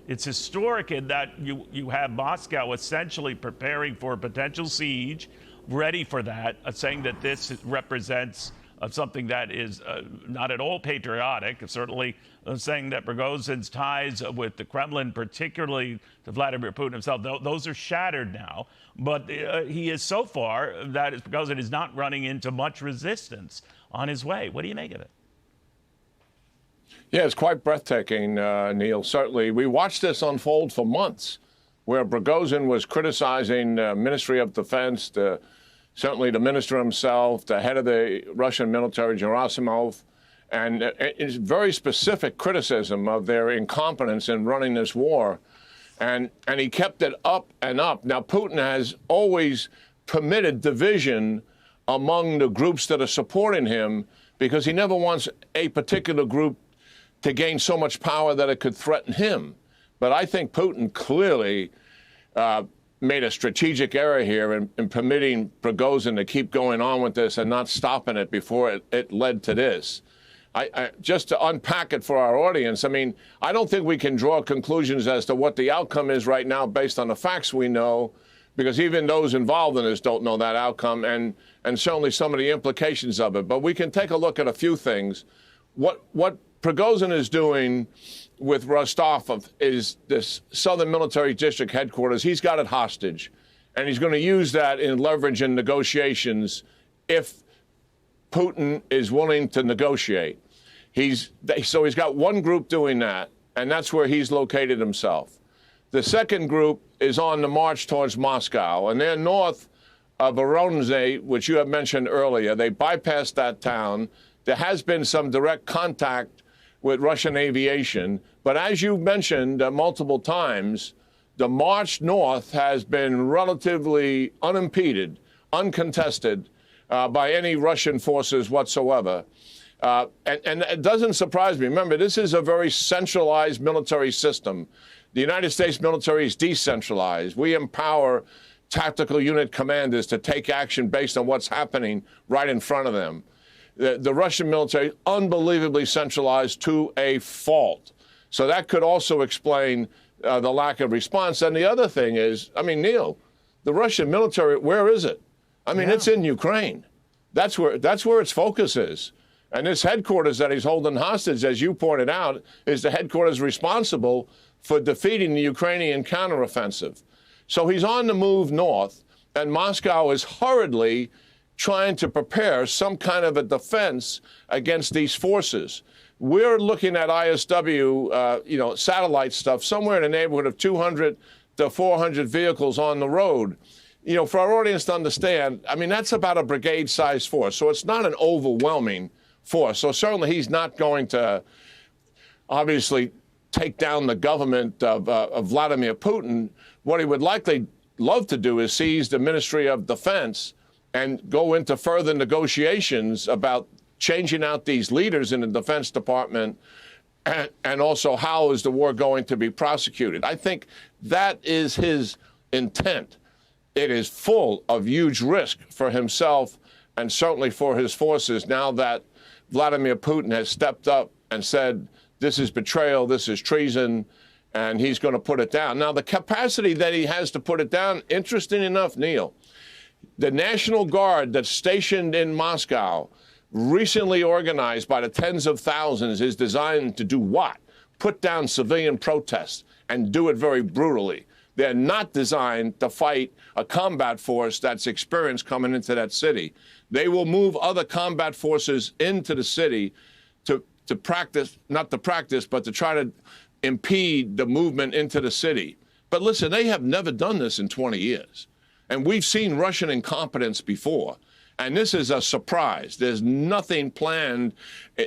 It's historic in that you have Moscow essentially preparing for a potential siege, ready for that, saying that this represents something that is not at all patriotic, certainly saying that Prigozhin's ties with the Kremlin, particularly to Vladimir Putin himself, those are shattered now. But he is so far, that is, Prigozhin is not running into much resistance on his way. What do you make of it? Yeah, it's quite breathtaking, Neil. Certainly, we watched this unfold for months, where Prigozhin was criticizing the Ministry of Defense, certainly the minister himself, the head of the Russian military, Gerasimov, and it's very specific criticism of their incompetence in running this war. And he kept it up and up. Now, Putin has always permitted division among the groups that are supporting him because he never wants a particular group to gain so much power that it could threaten him. But I think Putin clearly made a strategic error here in permitting Prigozhin to keep going on with this and not stopping it before it led to this. Just to unpack it for our audience, I mean, I don't think we can draw conclusions as to what the outcome is right now based on the facts we know, because even those involved in this don't know that outcome and certainly some of the implications of it. But we can take a look at a few things. What Prigozhin is doing with Rostov is this Southern Military District headquarters. He's got it hostage, and he's going to use that in leverage in negotiations if Putin is willing to negotiate. So he's got one group doing that, and that's where he's located himself. The second group is on the march towards Moscow, and they're north of Voronezh, which you have mentioned earlier. They bypassed that town. There has been some direct contact with Russian aviation. But as you mentioned multiple times, the march north has been relatively unimpeded, uncontested by any Russian forces whatsoever. And it doesn't surprise me. Remember, this is a very centralized military system. The United States military is decentralized. We empower tactical unit commanders to take action based on what's happening right in front of them. The Russian military, unbelievably centralized to a fault. So that could also explain the lack of response. And the other thing is, I mean, Neil, the Russian military, where is it? I mean, It's in Ukraine. That's where its focus is. And this headquarters that he's holding hostage, as you pointed out, is the headquarters responsible for defeating the Ukrainian counteroffensive. So he's on the move north, and Moscow is hurriedly trying to prepare some kind of a defense against these forces. We're looking at ISW, satellite stuff, somewhere in the neighborhood of 200 to 400 vehicles on the road. For our audience to understand, I mean, that's about a brigade-sized force. So it's not an overwhelming force. So certainly he's not going to, obviously, take down the government of Vladimir Putin. What he would likely love to do is seize the Ministry of Defense and go into further negotiations about changing out these leaders in the Defense Department and also how is the war going to be prosecuted. I think that is his intent. It is full of huge risk for himself and certainly for his forces now that Vladimir Putin has stepped up and said, this is betrayal, this is treason, and he's going to put it down. Now, the capacity that he has to put it down, interesting enough, Neil, the National Guard that's stationed in Moscow, recently organized by the tens of thousands, is designed to do what? Put down civilian protests and do it very brutally. They're not designed to fight a combat force that's experienced coming into that city. They will move other combat forces into the city to practice, not to practice, but to try to impede the movement into the city. But listen, they have never done this in 20 years. And we've seen Russian incompetence before. And this is a surprise. There's nothing planned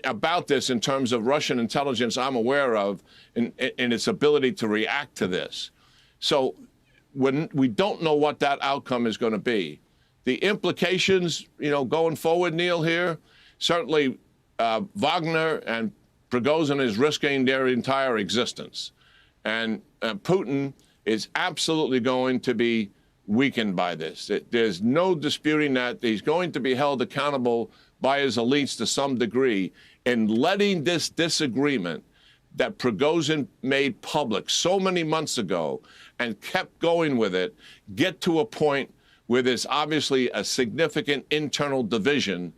about this in terms of Russian intelligence I'm aware of in its ability to react to this. So when we don't know what that outcome is going to be. The implications, going forward, Neil, here, certainly Wagner and Prigozhin is risking their entire existence. And Putin is absolutely going to be weakened by this. There's no disputing that. He's going to be held accountable by his elites to some degree in letting this disagreement that Prigozhin made public so many months ago and kept going with it get to a point where there's obviously a significant internal division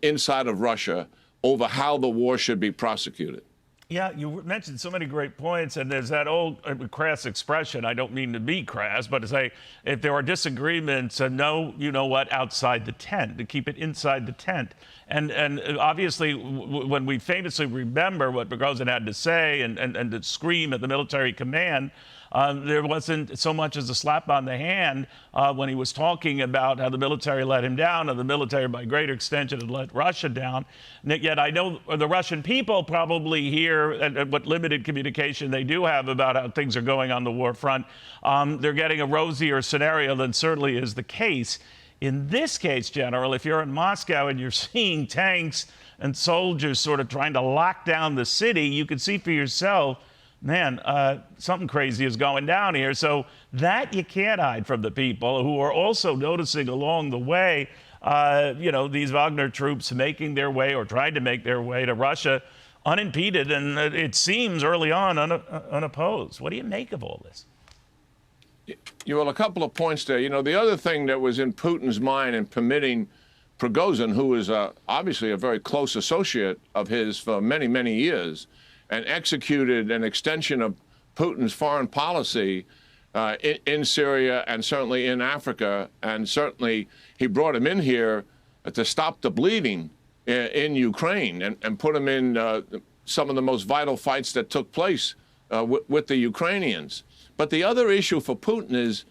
inside of Russia over how the war should be prosecuted? Yeah, you mentioned so many great points, and there's that old crass expression. I don't mean to be crass, but to say if there are disagreements, know, you know what, outside the tent, to keep it inside the tent. And obviously, when we famously remember what Prigozhin had to say and to scream at the military command, there wasn't so much as a slap on the hand when he was talking about how the military let him down, and the military, by greater extension, had let Russia down. And yet I know the Russian people probably hear, and what limited communication they do have about how things are going on the war front, they're getting a rosier scenario than certainly is the case. In this case, General, if you're in Moscow and you're seeing tanks and soldiers sort of trying to lock down the city, you can see for yourself, man, something crazy is going down here. So that you can't hide from the people who are also noticing along the way, these Wagner troops making their way or trying to make their way to Russia unimpeded and it seems early on unopposed. What do you make of all this? Well, a couple of points there. The other thing that was in Putin's mind in permitting Prigozhin, who is obviously a very close associate of his for many, many years, and executed an extension of Putin's foreign policy in Syria and certainly in Africa. And certainly he brought him in here to stop the bleeding in Ukraine and put him in some of the most vital fights that took place with the Ukrainians. But the other issue for Putin is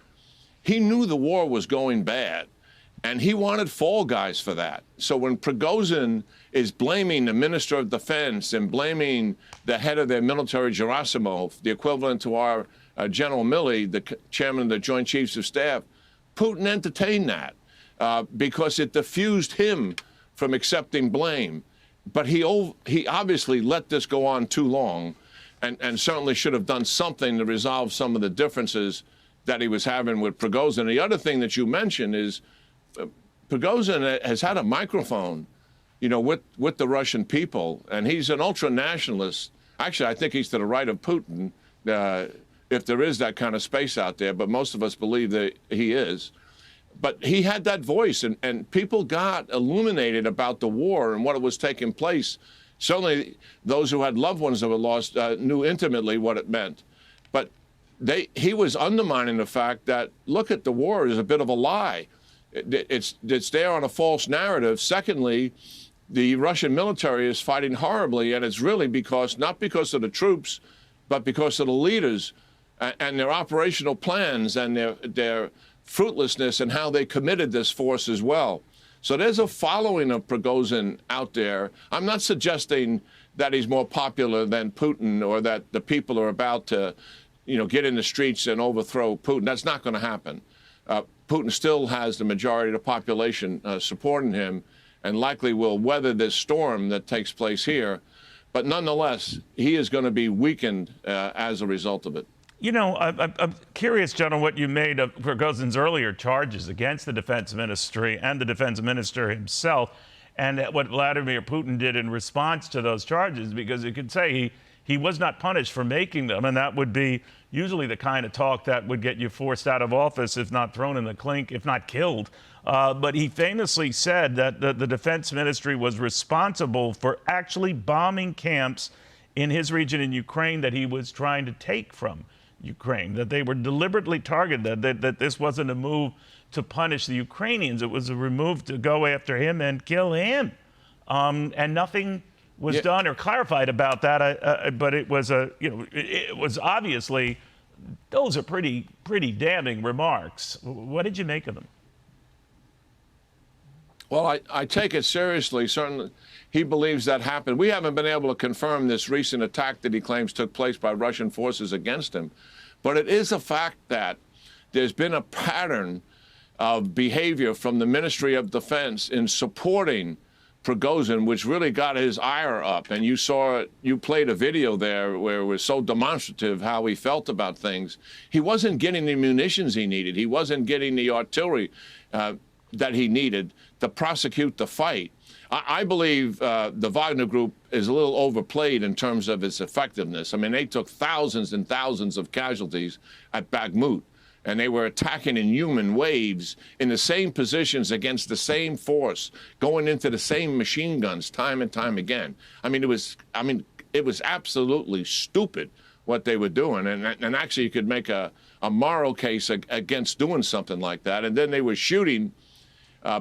he knew the war was going bad. And he wanted fall guys for that. So when Prigozhin is blaming the Minister of Defense and blaming the head of their military, Gerasimov, the equivalent to our General Milley, the chairman of the Joint Chiefs of Staff, Putin entertained that because it diffused him from accepting blame. But he obviously let this go on too long and certainly should have done something to resolve some of the differences that he was having with Prigozhin. The other thing that you mentioned is Prigozhin has had a microphone, with the Russian people, and he's an ultra-nationalist. Actually, I think he's to the right of Putin, if there is that kind of space out there, but most of us believe that he is. But he had that voice, and people got illuminated about the war and what was taking place. Certainly, those who had loved ones that were lost knew intimately what it meant. But he was undermining the fact that, look, at the war is a bit of a lie. It's there on a false narrative. Secondly, the Russian military is fighting horribly, and it's really not because of the troops, but because of the leaders and their operational plans and their fruitlessness and how they committed this force as well. So there's a following of Prigozhin out there. I'm not suggesting that he's more popular than Putin or that the people are about to, get in the streets and overthrow Putin. That's not going to happen. Putin still has the majority of the population supporting him and likely will weather this storm that takes place here. But nonetheless, he is going to be weakened as a result of it. I'm curious, General, what you made of Prigozhin's earlier charges against the defense ministry and the defense minister himself, and what Vladimir Putin did in response to those charges, because you could say he was not punished for making them, and that would be usually the kind of talk that would get you forced out of office, if not thrown in the clink, if not killed. But he famously said that the defense ministry was responsible for actually bombing camps in his region in Ukraine that he was trying to take from Ukraine, that they were deliberately targeted, that this wasn't a move to punish the Ukrainians. It was a move to go after him and kill him. And nothing was done or clarified about that. But it was it was obviously, those are pretty damning remarks. What did you make of them? Well, I take it seriously. Certainly, he believes that happened. We haven't been able to confirm this recent attack that he claims took place by Russian forces against him. But it is a fact that there's been a pattern of behavior from the Ministry of Defense in supporting Prigozhin, which really got his ire up. And you played a video there where it was so demonstrative how he felt about things. He wasn't getting the munitions he needed. He wasn't getting the artillery that he needed to prosecute the fight. I believe the Wagner Group is a little overplayed in terms of its effectiveness. I mean, they took thousands and thousands of casualties at Bakhmut, and they were attacking in human waves in the same positions against the same force, going into the same machine guns time and time again. It was absolutely stupid what they were doing, and actually you could make a moral case against doing something like that. And then they were shooting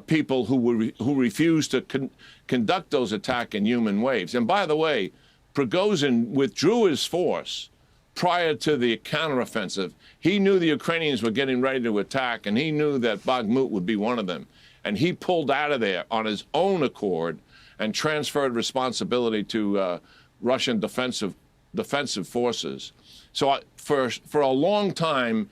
people who refused to conduct those attacks in human waves. And by the way, Prigozhin withdrew his force prior to the counteroffensive. He knew the Ukrainians were getting ready to attack, and he knew that Bakhmut would be one of them. And he pulled out of there on his own accord and transferred responsibility to Russian defensive forces. So for a long time,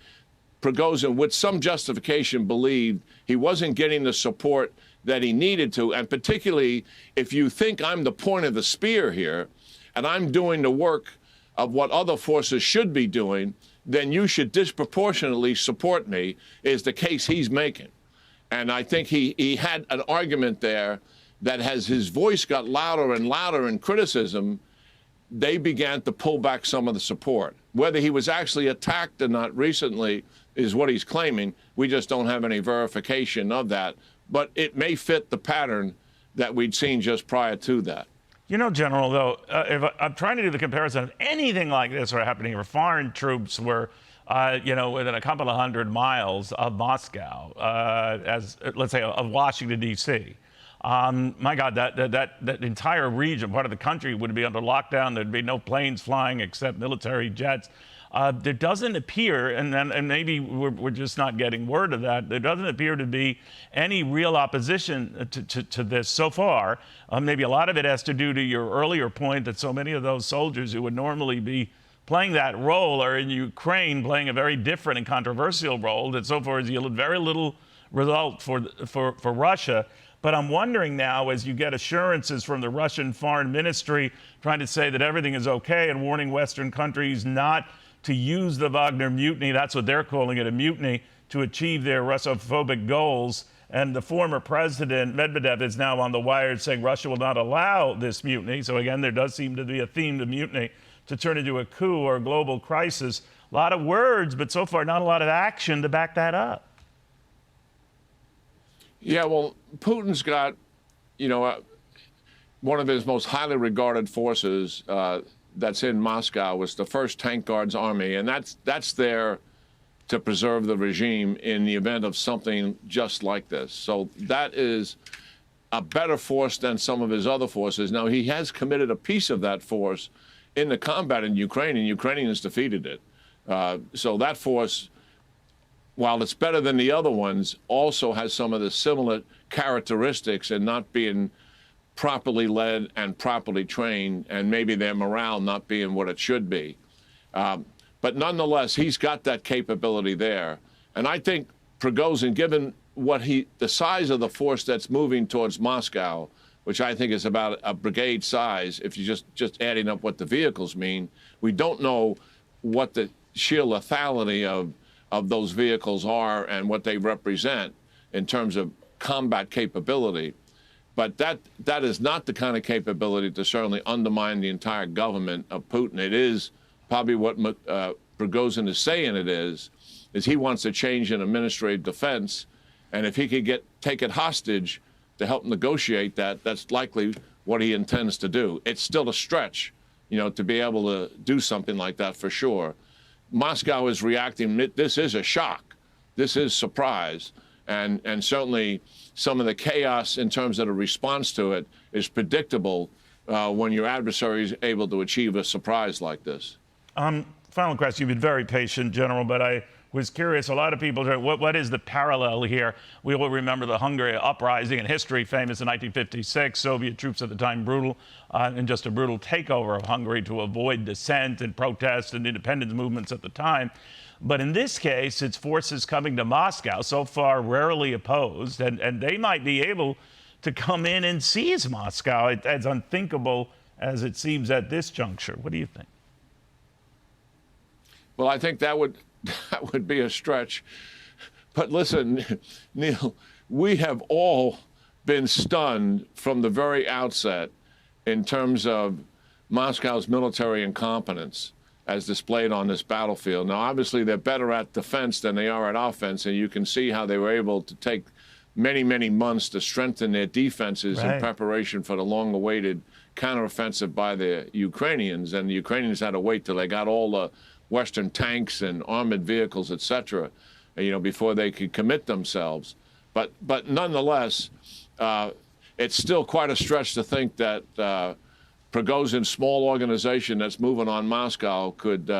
Prigozhin, with some justification, believed he wasn't getting the support that he needed to. And particularly, if you think I'm the point of the spear here, and I'm doing the work of what other forces should be doing, then you should disproportionately support me, is the case he's making. And I think he had an argument there that as his voice got louder and louder in criticism, they began to pull back some of the support. Whether he was actually attacked or not recently is what he's claiming. We just don't have any verification of that. But it may fit the pattern that we'd seen just prior to that. You know, General, though, if I'm trying to do the comparison of anything like this were happening where foreign troops were, within a couple of 100 miles of Moscow, let's say, of Washington, D.C., my God, that entire region, part of the country, would be under lockdown. There'd be no planes flying except military jets. There doesn't appear, and maybe we're just not getting word of that, there doesn't appear to be any real opposition to this so far. Maybe a lot of it has to do to your earlier point that so many of those soldiers who would normally be playing that role are in Ukraine playing a very different and controversial role that so far has yielded very little result for Russia. But I'm wondering now, as you get assurances from the Russian Foreign Ministry trying to say that everything is okay and warning Western countries not to use the Wagner mutiny, that's what they're calling it, a mutiny, to achieve their Russophobic goals. And the former president, Medvedev, is now on the wire saying Russia will not allow this mutiny. So again, there does seem to be a theme to mutiny to turn into a coup or a global crisis. A lot of words, but so far not a lot of action to back that up. Yeah, well, Putin's got, one of his most highly regarded forces that's in Moscow was the 1st Tank Guards Army, and that's there to preserve the regime in the event of something just like this. So that is a better force than some of his other forces. Now, he has committed a piece of that force in the combat in Ukraine, and Ukrainians defeated it. So that force, while it's better than the other ones, also has some of the similar characteristics in not being properly led and properly trained, and maybe their morale not being what it should be. But nonetheless, he's got that capability there. And I think Prigozhin, given the size of the force that's moving towards Moscow, which I think is about a brigade size, if you just adding up what the vehicles mean, we don't know what the sheer lethality of those vehicles are and what they represent in terms of combat capability. But that is not the kind of capability to certainly undermine the entire government of Putin. It is probably what Prigozhin is saying it is he wants to change in a Ministry of Defense, and if he could take it hostage to help negotiate that, that's likely what he intends to do. It's still a stretch, to be able to do something like that for sure. Moscow is reacting. This is a shock. This is surprise. And certainly some of the chaos in terms of the response to it is predictable when your adversary is able to achieve a surprise like this. Final question. You've been very patient, General, but I was curious. A lot of people say, what is the parallel here? We will remember the Hungary uprising in history, famous in 1956. Soviet troops at the time brutal, and just a brutal takeover of Hungary to avoid dissent and protest and independence movements at the time. But in this case, it's forces coming to Moscow, so far rarely opposed, and they might be able to come in and seize Moscow, as unthinkable as it seems at this juncture. What do you think? Well, I think that would be a stretch. But listen, Neil, we have all been stunned from the very outset in terms of Moscow's military incompetence as displayed on this battlefield. Now, obviously, they're better at defense than they are at offense, and you can see how they were able to take many, many months to strengthen their defenses in preparation for the long-awaited counteroffensive by the Ukrainians. And the Ukrainians had to wait till they got all the Western tanks and armored vehicles, et cetera, before they could commit themselves. But nonetheless, it's still quite a stretch to think that Prigozhin's small organization that's moving on Moscow could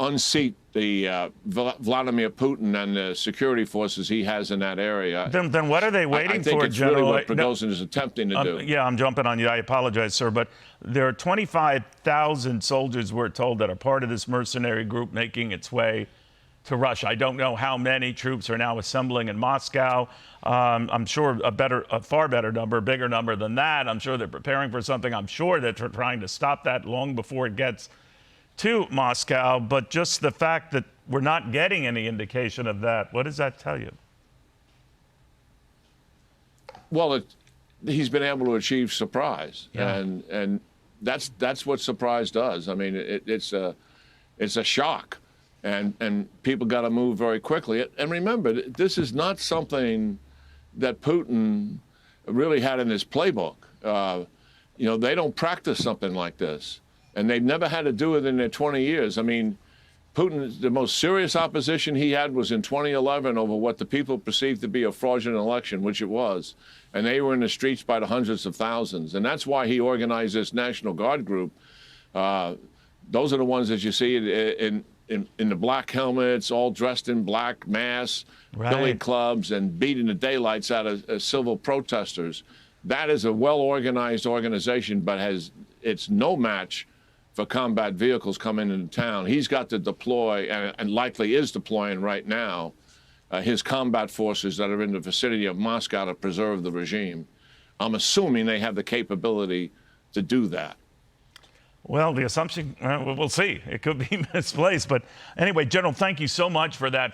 unseat the Vladimir Putin and the security forces he has in that area. Then what are they waiting for, I think it's General? really what Prigozhin is attempting to do. Yeah, I'm jumping on you. I apologize, sir. But there are 25,000 soldiers, we're told, that are part of this mercenary group making its way to Russia. I don't know how many troops are now assembling in Moscow. I'm sure a far better number, bigger number than that. I'm sure they're preparing for something. I'm sure that they're trying to stop that long before it gets to Moscow. But just the fact that we're not getting any indication of that, what does that tell you? Well, he's been able to achieve surprise, and that's what surprise does. I mean, it's a shock. And people got to move very quickly. And remember, this is not something that Putin really had in his playbook. They don't practice something like this. And they've never had to do it in their 20 years. I mean, Putin, the most serious opposition he had was in 2011 over what the people perceived to be a fraudulent election, which it was. And they were in the streets by the hundreds of thousands. And that's why he organized this National Guard group. Those are the ones that you see in the black helmets, all dressed in black masks, billy clubs, and beating the daylights out of civil protesters. That is a well-organized organization, but it's no match for combat vehicles coming into town. He's got to deploy, and likely is deploying right now, his combat forces that are in the vicinity of Moscow to preserve the regime. I'm assuming they have the capability to do that. Well, the assumption, we'll see. It could be misplaced. But anyway, General, thank you so much for that.